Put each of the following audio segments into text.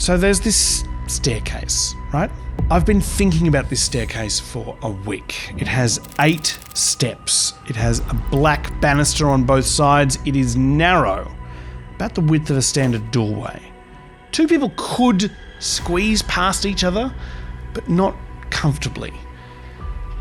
So there's this staircase, right? I've been thinking about this staircase for a week. It has 8 steps. It has a black banister on both sides. It is narrow, about the width of a standard doorway. 2 people could squeeze past each other, but not comfortably.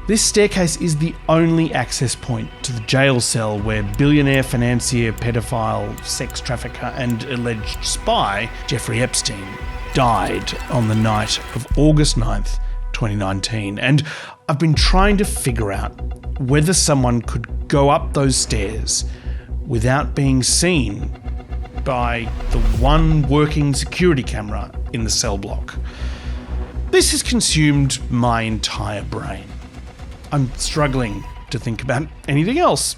This staircase is the only access point to the jail cell where billionaire financier, pedophile, sex trafficker and alleged spy Jeffrey Epstein died on the night of August 9th, 2019. And I've been trying to figure out whether someone could go up those stairs without being seen by the one working security camera in the cell block. This has consumed my entire brain. I'm struggling to think about anything else.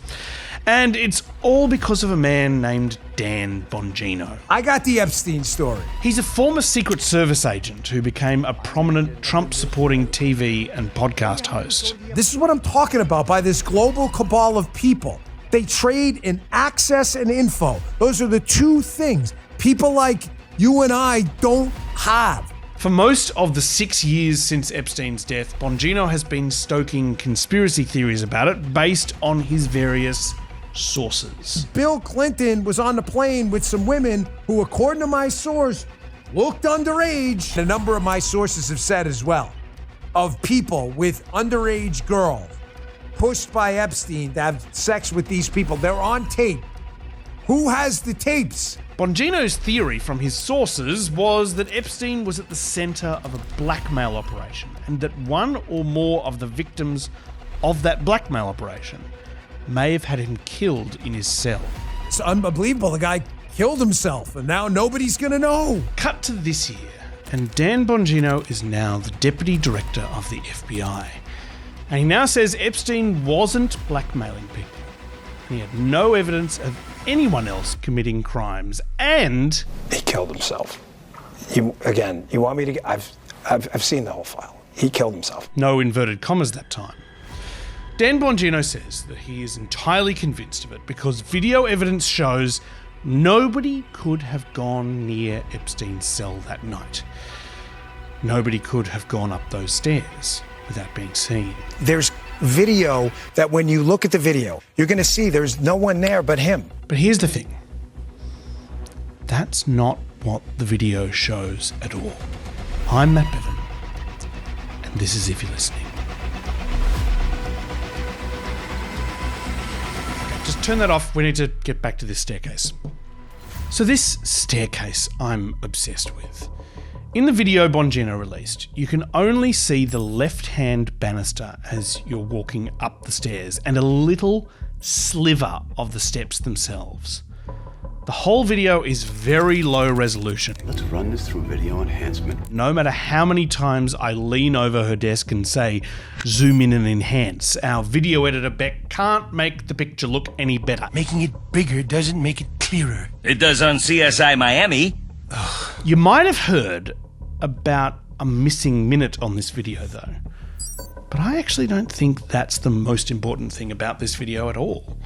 And it's all because of a man named Dan Bongino. I got the Epstein story. He's a former Secret Service agent who became a prominent Trump-supporting TV and podcast host. This is what I'm talking about by this global cabal of people. They trade in access and info. Those are the 2 things people like you and I don't have. For most of the 6 years since Epstein's death, Bongino has been stoking conspiracy theories about it based on his various sources. Bill Clinton was on the plane with some women who, according to my source, looked underage. A number of my sources have said as well, of people with underage girls pushed by Epstein to have sex with these people. They're on tape. Who has the tapes? Bongino's theory from his sources was that Epstein was at the centre of a blackmail operation and that one or more of the victims of that blackmail operation may have had him killed in his cell. It's unbelievable. The guy killed himself and now nobody's going to know. Cut to this year, and Dan Bongino is now the deputy director of the FBI. And he now says Epstein wasn't blackmailing people. And he had no evidence of anyone else committing crimes, and he killed himself. You want me to? I've seen the whole file. He killed himself. No inverted commas that time. Dan Bongino says that he is entirely convinced of it because video evidence shows nobody could have gone near Epstein's cell that night. Nobody could have gone up those stairs without being seen. There's video that when you look at the video, you're going to see there's no one there but him. But here's the thing. That's not what the video shows at all. I'm Matt Bevan, and this is If You're Listening. Okay, just turn that off. We need to get back to this staircase. So this staircase I'm obsessed with. In the video Bongino released, you can only see the left-hand banister as you're walking up the stairs and a little sliver of the steps themselves. The whole video is very low resolution. Let's run this through video enhancement. No matter how many times I lean over her desk and say, zoom in and enhance, our video editor Beck can't make the picture look any better. Making it bigger doesn't make it clearer. It does on CSI Miami. You might have heard about a missing minute on this video though, but I actually don't think that's the most important thing about this video at all.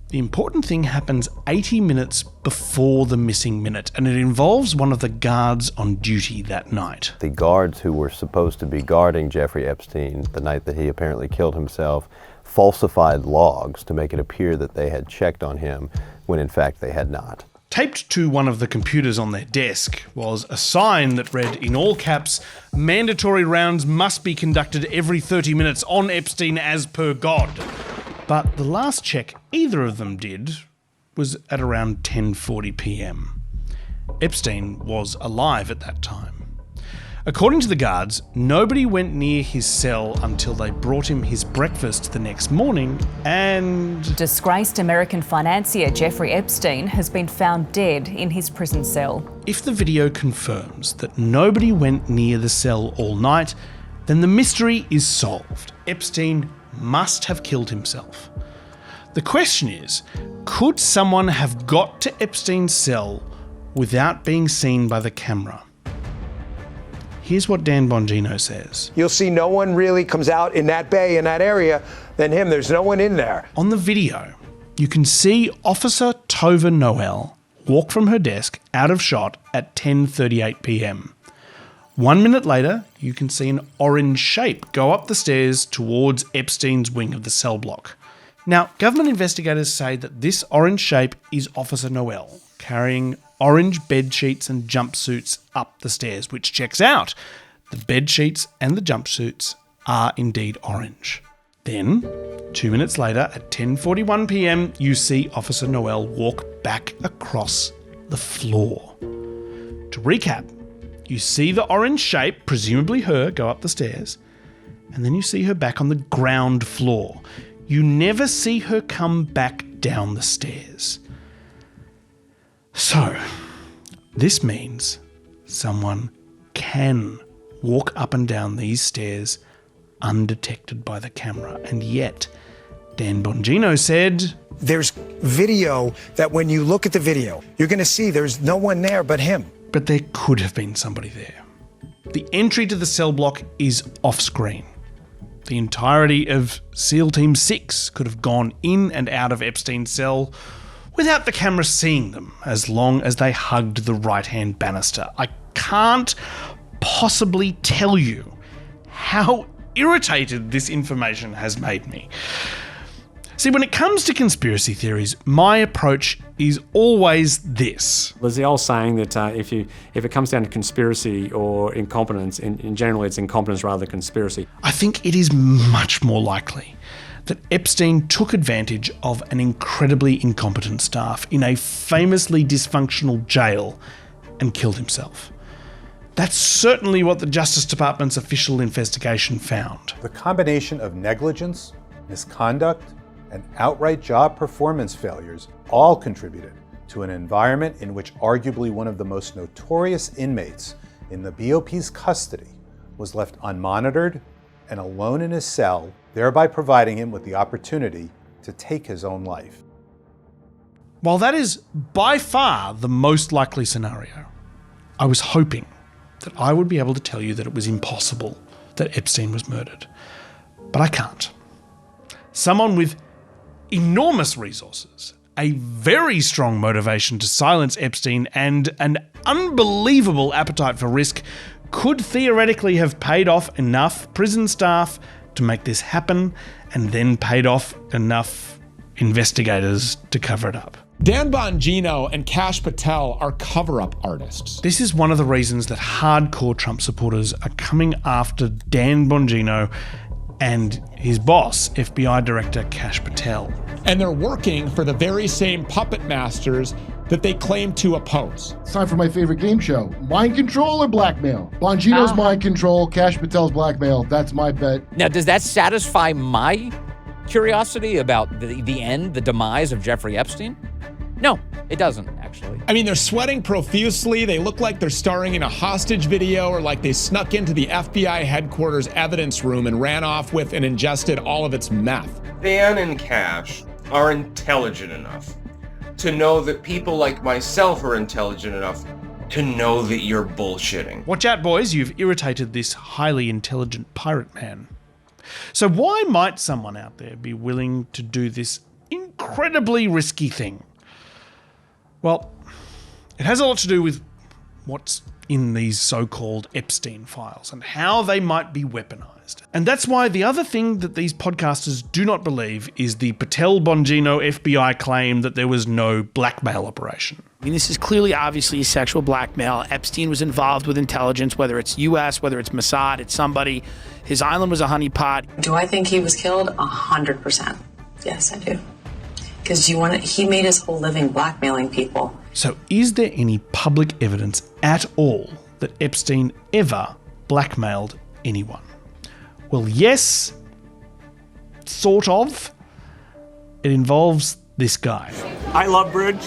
The important thing happens 80 minutes before the missing minute, and it involves one of the guards on duty that night. The guards who were supposed to be guarding Jeffrey Epstein the night that he apparently killed himself falsified logs to make it appear that they had checked on him when in fact they had not. Taped to one of the computers on their desk was a sign that read in all caps, "Mandatory rounds must be conducted every 30 minutes on Epstein as per God." But the last check either of them did was at around 10:40 p.m. Epstein was alive at that time. According to the guards, nobody went near his cell until they brought him his breakfast the next morning, and disgraced American financier Jeffrey Epstein has been found dead in his prison cell. If the video confirms that nobody went near the cell all night, then the mystery is solved. Epstein must have killed himself. The question is, could someone have got to Epstein's cell without being seen by the camera? Here's what Dan Bongino says. You'll see no one really comes out in that bay, in that area, than him. There's no one in there. On the video, you can see Officer Tova Noel walk from her desk out of shot at 10:38 p.m. 1 minute later, you can see an orange shape go up the stairs towards Epstein's wing of the cell block. Now, government investigators say that this orange shape is Officer Noel, carrying orange bed sheets and jumpsuits up the stairs, which checks out. The bed sheets and the jumpsuits are indeed orange. Then, 2 minutes later, at 10:41 p.m, you see Officer Noel walk back across the floor. To recap, you see the orange shape, presumably her, go up the stairs, and then you see her back on the ground floor. You never see her come back down the stairs. So, this means someone can walk up and down these stairs undetected by the camera. And yet, Dan Bongino said, There's video that when you look at the video, you're going to see there's no one there but him. but there could have been somebody there. The entry to the cell block is off-screen. The entirety of SEAL Team 6 could have gone in and out of Epstein's cell without the camera seeing them, as long as they hugged the right-hand banister. I can't possibly tell you how irritated this information has made me. See, when it comes to conspiracy theories, my approach is always this. There's the old saying that if it comes down to conspiracy or incompetence, in general it's incompetence rather than conspiracy. I think it is much more likely that Epstein took advantage of an incredibly incompetent staff in a famously dysfunctional jail and killed himself. That's certainly what the Justice Department's official investigation found. The combination of negligence, misconduct, and outright job performance failures all contributed to an environment in which arguably one of the most notorious inmates in the BOP's custody was left unmonitored and alone in his cell, thereby providing him with the opportunity to take his own life. While that is by far the most likely scenario, I was hoping that I would be able to tell you that it was impossible that Epstein was murdered. But I can't. Someone with enormous resources, a very strong motivation to silence Epstein, and an unbelievable appetite for risk could theoretically have paid off enough prison staff to make this happen, and then paid off enough investigators to cover it up. Dan Bongino and Kash Patel are cover-up artists. This is one of the reasons that hardcore Trump supporters are coming after Dan Bongino and his boss, FBI Director Kash Patel. And they're working for the very same puppet masters that they claim to oppose. It's time for my favorite game show. Mind control or blackmail? Bongino's mind control, Kash Patel's blackmail. That's my bet. Now, does that satisfy my curiosity about the end, the demise of Jeffrey Epstein? No, it doesn't, actually. I mean, they're sweating profusely. They look like they're starring in a hostage video, or like they snuck into the FBI headquarters evidence room and ran off with and ingested all of its meth. Dan and Kash are intelligent enough to know that people like myself are intelligent enough to know that you're bullshitting. Watch out, boys, you've irritated this highly intelligent pirate man. So why might someone out there be willing to do this incredibly risky thing? Well, it has a lot to do with what's in these so-called Epstein files and how they might be weaponized. And that's why the other thing that these podcasters do not believe is the Patel-Bongino FBI claim that there was no blackmail operation. I mean, this is clearly, obviously, sexual blackmail. Epstein was involved with intelligence, whether it's U.S., whether it's Mossad, it's somebody. His island was a honeypot. Do I think he was killed? 100%. Yes, I do. Because he made his whole living blackmailing people. So is there any public evidence at all that Epstein ever blackmailed anyone? Well, yes, sort of. It involves this guy. I love bridge.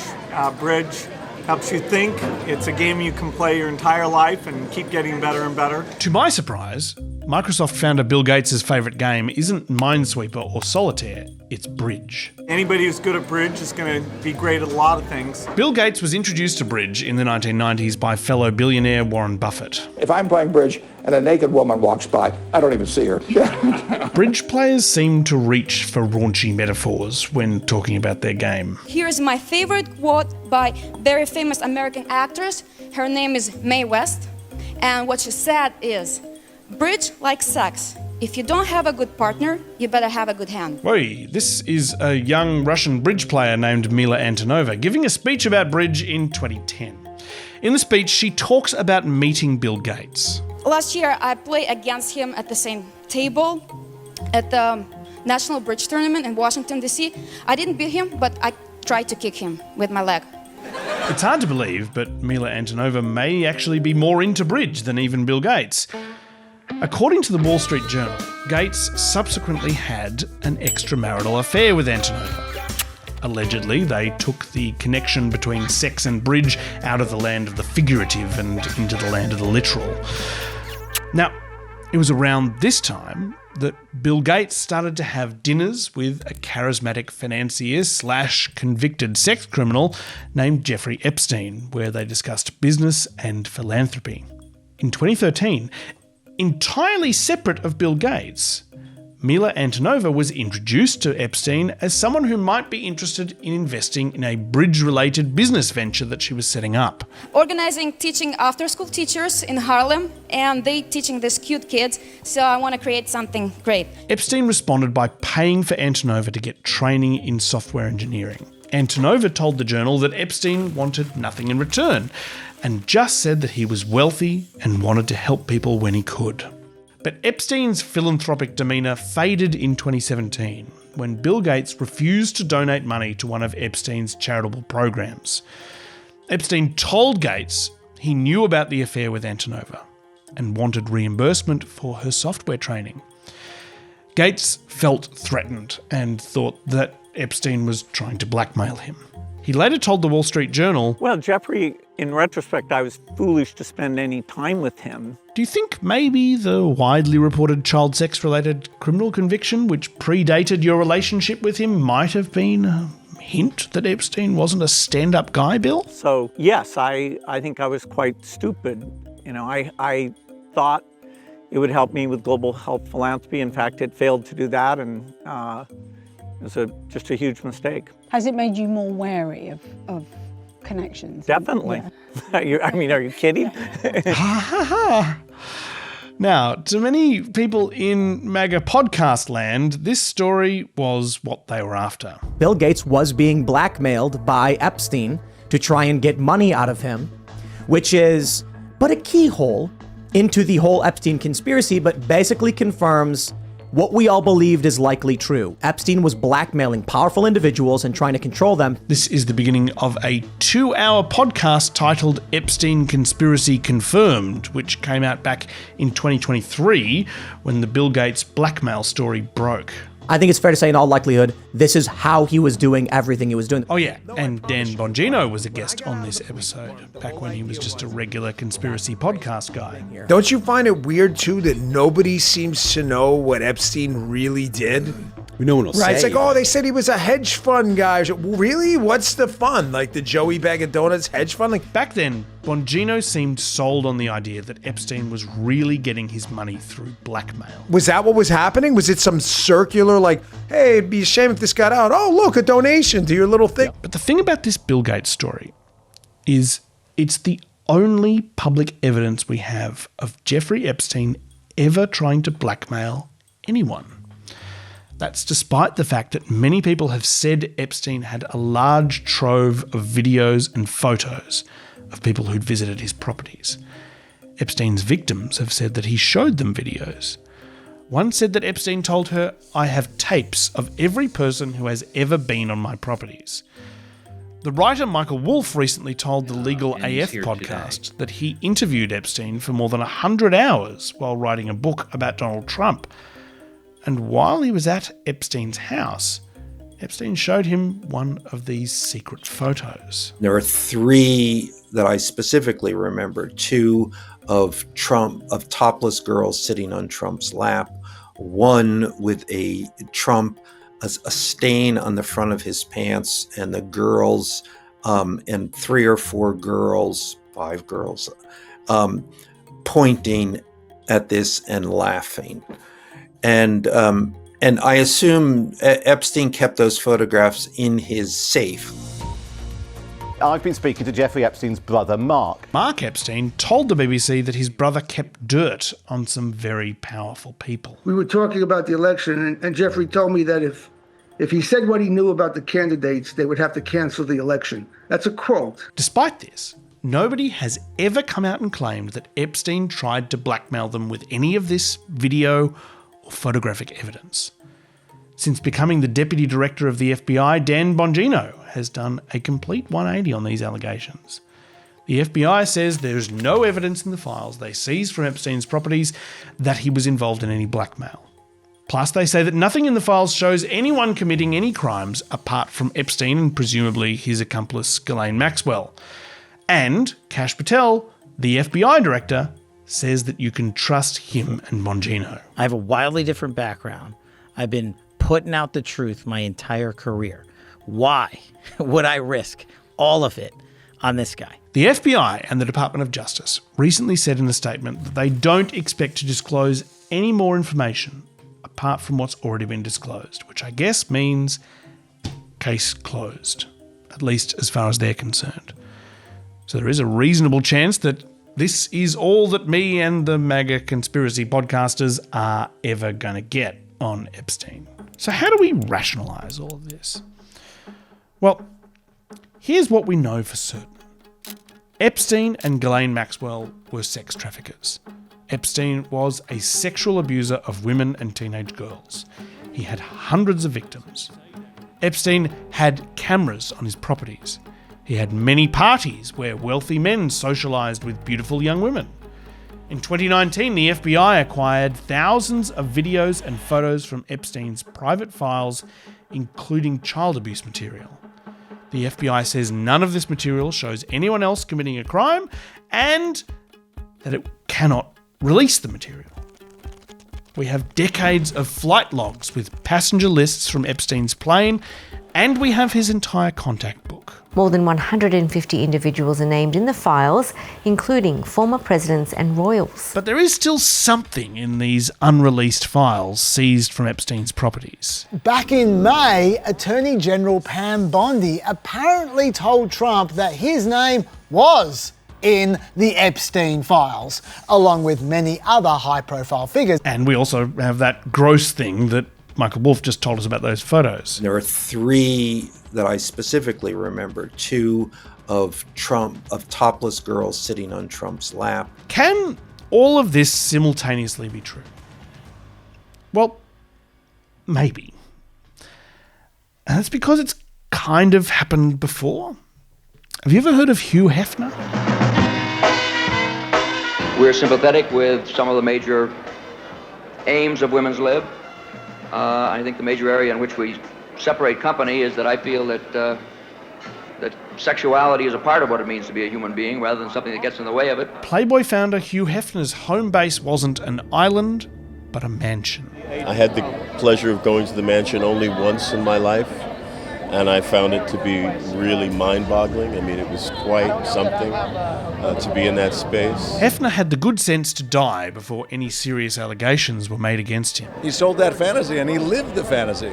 Bridge helps you think. It's a game you can play your entire life and keep getting better and better. To my surprise, Microsoft founder Bill Gates' favourite game isn't Minesweeper or Solitaire, it's bridge. Anybody who's good at bridge is going to be great at a lot of things. Bill Gates was introduced to bridge in the 1990s by fellow billionaire Warren Buffett. If I'm playing bridge and a naked woman walks by, I don't even see her. Bridge players seem to reach for raunchy metaphors when talking about their game. Here's my favorite quote by very famous American actress. Her name is Mae West. And what she said is, "Bridge like sex. If you don't have a good partner, you better have a good hand." Woi, this is a young Russian bridge player named Mila Antonova giving a speech about bridge in 2010. In the speech, she talks about meeting Bill Gates. Last year, I played against him at the same table at the National Bridge Tournament in Washington, D.C. I didn't beat him, but I tried to kick him with my leg. It's hard to believe, but Mila Antonova may actually be more into bridge than even Bill Gates. According to the Wall Street Journal, Gates subsequently had an extramarital affair with Antonova. Allegedly, they took the connection between sex and bridge out of the land of the figurative and into the land of the literal. Now, it was around this time that Bill Gates started to have dinners with a charismatic financier/convicted sex criminal named Jeffrey Epstein, where they discussed business and philanthropy. In 2013, entirely separate of Bill Gates, Mila Antonova was introduced to Epstein as someone who might be interested in investing in a bridge-related business venture that she was setting up. Organizing teaching after-school teachers in Harlem, and they teaching these cute kids, so I want to create something great. Epstein responded by paying for Antonova to get training in software engineering. Antonova told the Journal that Epstein wanted nothing in return, and just said that he was wealthy and wanted to help people when he could. But Epstein's philanthropic demeanour faded in 2017 when Bill Gates refused to donate money to one of Epstein's charitable programs. Epstein told Gates he knew about the affair with Antonova and wanted reimbursement for her software training. Gates felt threatened and thought that Epstein was trying to blackmail him. He later told the Wall Street Journal, Well, Jeffrey, in retrospect, I was foolish to spend any time with him. Do you think maybe the widely reported child sex-related criminal conviction, which predated your relationship with him, might have been a hint that Epstein wasn't a stand-up guy, Bill? So, yes, I think I was quite stupid. You know, I thought it would help me with global health philanthropy. In fact, it failed to do that, and it was just a huge mistake. Has it made you more wary of connections? Definitely. Yeah. Are you kidding? Now, to many people in MAGA podcast land, this story was what they were after. Bill Gates was being blackmailed by Epstein to try and get money out of him, which is but a keyhole into the whole Epstein conspiracy, but basically confirms what we all believed is likely true. Epstein was blackmailing powerful individuals and trying to control them. This is the beginning of a 2-hour podcast titled Epstein Conspiracy Confirmed, which came out back in 2023 when the Bill Gates blackmail story broke. I think it's fair to say in all likelihood, this is how he was doing everything he was doing. Oh yeah, and Dan Bongino was a guest on this episode, back when he was just a regular conspiracy podcast guy. Don't you find it weird, too, that nobody seems to know what Epstein really did? No one will say. It's like, oh, they said he was a hedge fund guy. Really? What's the fun? Like the Joey Bag of Donuts hedge fund? Like, back then, Bongino seemed sold on the idea that Epstein was really getting his money through blackmail. Was that what was happening? Was it some circular, like, hey, it'd be a shame if this got out. Oh, look, a donation to your little thing. Yeah, but the thing about this Bill Gates story is it's the only public evidence we have of Jeffrey Epstein ever trying to blackmail anyone. That's despite the fact that many people have said Epstein had a large trove of videos and photos of people who'd visited his properties. Epstein's victims have said that he showed them videos. One said that Epstein told her, "I have tapes of every person who has ever been on my properties." The writer Michael Wolff recently told the Legal AF podcast that he interviewed Epstein for more than 100 hours while writing a book about Donald Trump. And while he was at Epstein's house, Epstein showed him one of these secret photos. There are 3 that I specifically remember, 2 of topless girls sitting on Trump's lap, 1 with a stain on the front of his pants, and the girls, and 3 or 4 girls, 5 girls, pointing at this and laughing. And I assume Epstein kept those photographs in his safe. I've been speaking to Jeffrey Epstein's brother, Mark. Mark Epstein told the BBC that his brother kept dirt on some very powerful people. We were talking about the election, and Jeffrey told me that if he said what he knew about the candidates, they would have to cancel the election. That's a quote. Despite this, nobody has ever come out and claimed that Epstein tried to blackmail them with any of this video or photographic evidence. Since becoming the deputy director of the FBI, Dan Bongino has done a complete 180 on these allegations. The FBI says there's no evidence in the files they seized from Epstein's properties that he was involved in any blackmail. Plus, they say that nothing in the files shows anyone committing any crimes apart from Epstein and presumably his accomplice Ghislaine Maxwell. And Kash Patel, the FBI director, says that you can trust him and Bongino. I have a wildly different background. I've been putting out the truth my entire career. Why would I risk all of it on this guy? The FBI and the Department of Justice recently said in a statement that they don't expect to disclose any more information apart from what's already been disclosed, which I guess means case closed, at least as far as they're concerned. So there is a reasonable chance that this is all that me and the MAGA conspiracy podcasters are ever going to get on Epstein. So how do we rationalise all of this? Well, here's what we know for certain. Epstein and Ghislaine Maxwell were sex traffickers. Epstein was a sexual abuser of women and teenage girls. He had hundreds of victims. Epstein had cameras on his properties. He had many parties where wealthy men socialised with beautiful young women. In 2019, the FBI acquired thousands of videos and photos from Epstein's private files, including child abuse material. The FBI says none of this material shows anyone else committing a crime and that it cannot release the material. We have decades of flight logs with passenger lists from Epstein's plane, and we have his entire contact book. More than 150 individuals are named in the files, including former presidents and royals. But there is still something in these unreleased files seized from Epstein's properties. Back in May, Attorney General Pam Bondi apparently told Trump that his name was in the Epstein files, along with many other high-profile figures. And we also have that gross thing that Michael Wolff just told us about those photos. There are 3 that I specifically remember, 2 of topless girls sitting on Trump's lap. Can all of this simultaneously be true? Well, maybe. And that's because it's kind of happened before. Have you ever heard of Hugh Hefner? We're sympathetic with some of the major aims of women's lib. I think the major area in which we separate company is that I feel that sexuality is a part of what it means to be a human being rather than something that gets in the way of it. Playboy founder Hugh Hefner's home base wasn't an island, but a mansion. I had the pleasure of going to the mansion only once in my life, and I found it to be really mind-boggling. I mean, it was quite something to be in that space. Hefner had the good sense to die before any serious allegations were made against him. He sold that fantasy, and he lived the fantasy.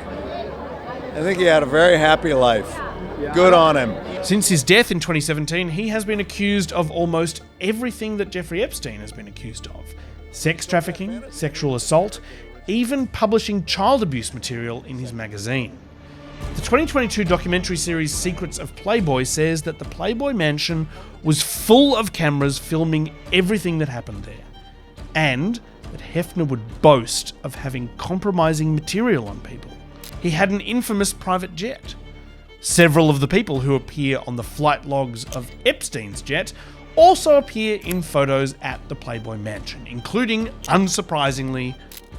I think he had a very happy life. Good on him. Since his death in 2017, he has been accused of almost everything that Jeffrey Epstein has been accused of. Sex trafficking, sexual assault, even publishing child abuse material in his magazine. The 2022 documentary series Secrets of Playboy says that the Playboy mansion was full of cameras filming everything that happened there, and that Hefner would boast of having compromising material on people. He had an infamous private jet. Several of the people who appear on the flight logs of Epstein's jet also appear in photos at the Playboy mansion, including, unsurprisingly,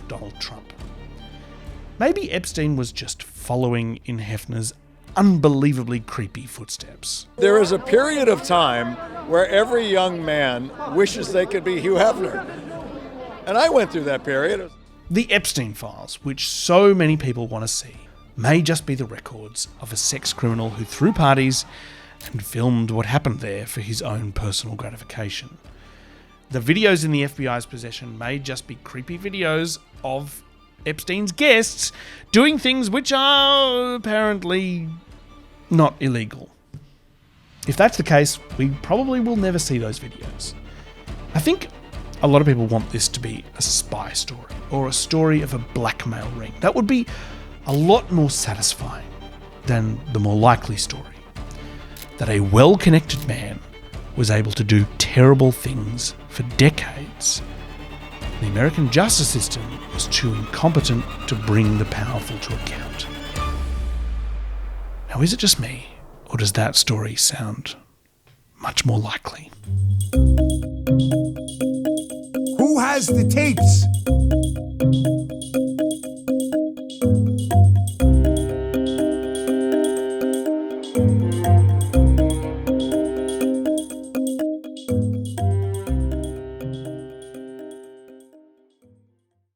Donald Trump. Maybe Epstein was just following in Hefner's unbelievably creepy footsteps. There is a period of time where every young man wishes they could be Hugh Hefner. And I went through that period. The Epstein files, which so many people want to see, may just be the records of a sex criminal who threw parties and filmed what happened there for his own personal gratification. The videos in the FBI's possession may just be creepy videos of Epstein's guests doing things which are apparently not illegal. If that's the case, we probably will never see those videos. I think a lot of people want this to be a spy story or a story of a blackmail ring. That would be a lot more satisfying than the more likely story that a well-connected man was able to do terrible things for decades. The American justice system was too incompetent to bring the powerful to account. Now, is it just me, or does that story sound much more likely? Who has the tapes?